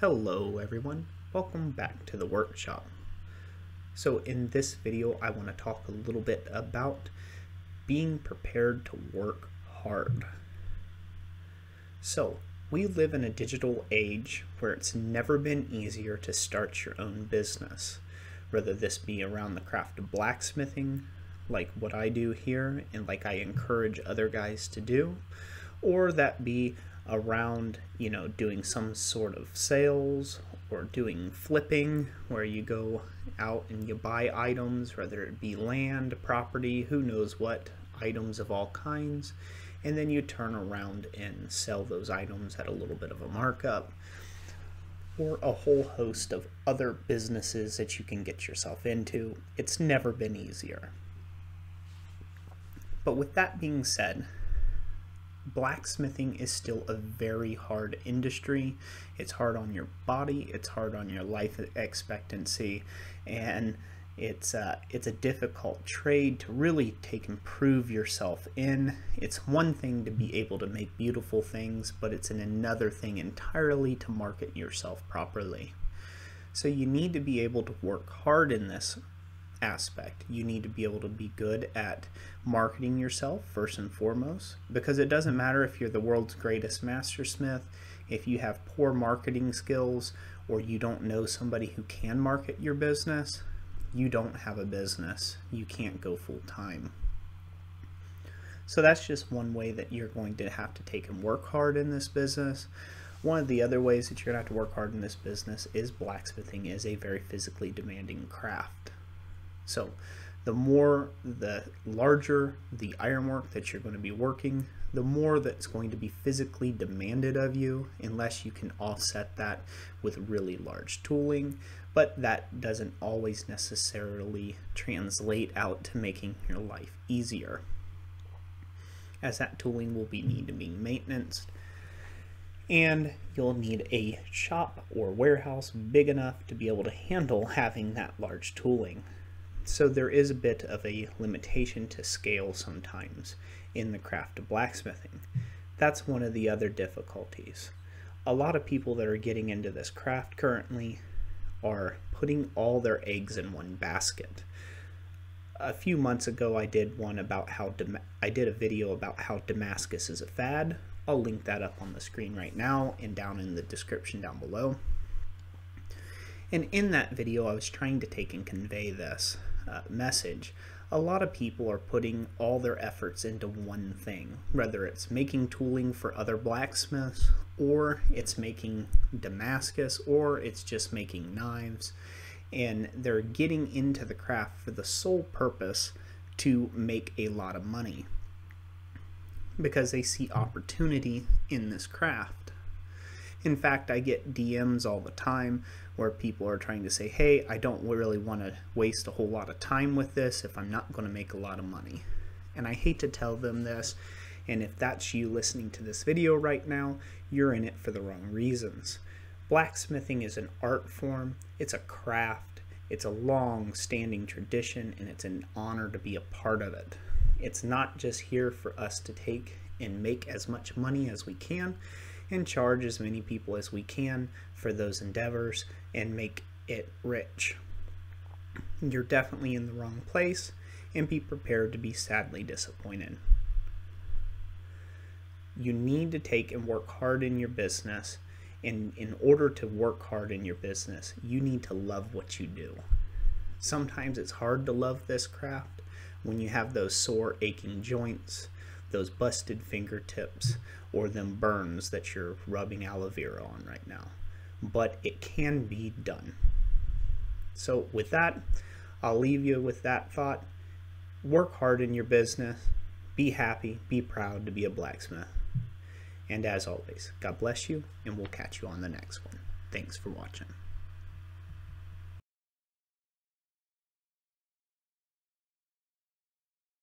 Hello everyone, welcome back to the workshop. So in this video I want to talk a little bit about being prepared to work hard. So we live in a digital age where it's never been easier to start your own business, whether this be around the craft of blacksmithing, like what I do here and like I encourage other guys to do, or that be around, doing some sort of sales or doing flipping where you go out and you buy items, whether it be land, property, who knows what, items of all kinds, and then you turn around and sell those items at a little bit of a markup, or a whole host of other businesses that you can get yourself into. It's never been easier. But with that being said, blacksmithing is still a very hard industry. It's hard on your body, it's hard on your life expectancy, and it's a difficult trade to really prove yourself in. It's one thing to be able to make beautiful things, but it's another thing entirely to market yourself properly. So you need to be able to work hard in this aspect. You need to be able to be good at marketing yourself first and foremost, because it doesn't matter if you're the world's greatest mastersmith, if you have poor marketing skills or you don't know somebody who can market your business, you don't have a business. You can't go full time. So that's just one way that you're going to have to take and work hard in this business. One of the other ways that you're going to have to work hard in this business is blacksmithing is a very physically demanding craft. So the larger the ironwork that you're going to be working, the more that's going to be physically demanded of you, unless you can offset that with really large tooling. But that doesn't always necessarily translate out to making your life easier, as that tooling will need to be maintained, and you'll need a shop or warehouse big enough to be able to handle having that large tooling. So there is a bit of a limitation to scale sometimes in the craft of blacksmithing. That's one of the other difficulties. A lot of people that are getting into this craft currently are putting all their eggs in one basket. A few months ago I did a video about how Damascus is a fad. I'll link that up on the screen right now and down in the description down below. And in that video I was trying to take and convey this message. A lot of people are putting all their efforts into one thing, whether it's making tooling for other blacksmiths, or it's making Damascus, or it's just making knives, and they're getting into the craft for the sole purpose to make a lot of money because they see opportunity in this craft. In fact, I get DMs all the time where people are trying to say, hey, I don't really want to waste a whole lot of time with this if I'm not going to make a lot of money. And I hate to tell them this, and if that's you listening to this video right now, you're in it for the wrong reasons. Blacksmithing is an art form, it's a craft, it's a long-standing tradition, and it's an honor to be a part of it. It's not just here for us to take and make as much money as we can and charge as many people as we can for those endeavors and make it rich. You're definitely in the wrong place, and be prepared to be sadly disappointed. You need to take and work hard in your business, and in order to work hard in your business, you need to love what you do. Sometimes it's hard to love this craft when you have those sore, aching joints, those busted fingertips, or them burns that you're rubbing aloe vera on right now. But it can be done. So with that, I'll leave you with that thought. Work hard in your business. Be happy, be proud to be a blacksmith. And as always, God bless you, and we'll catch you on the next one. Thanks for watching.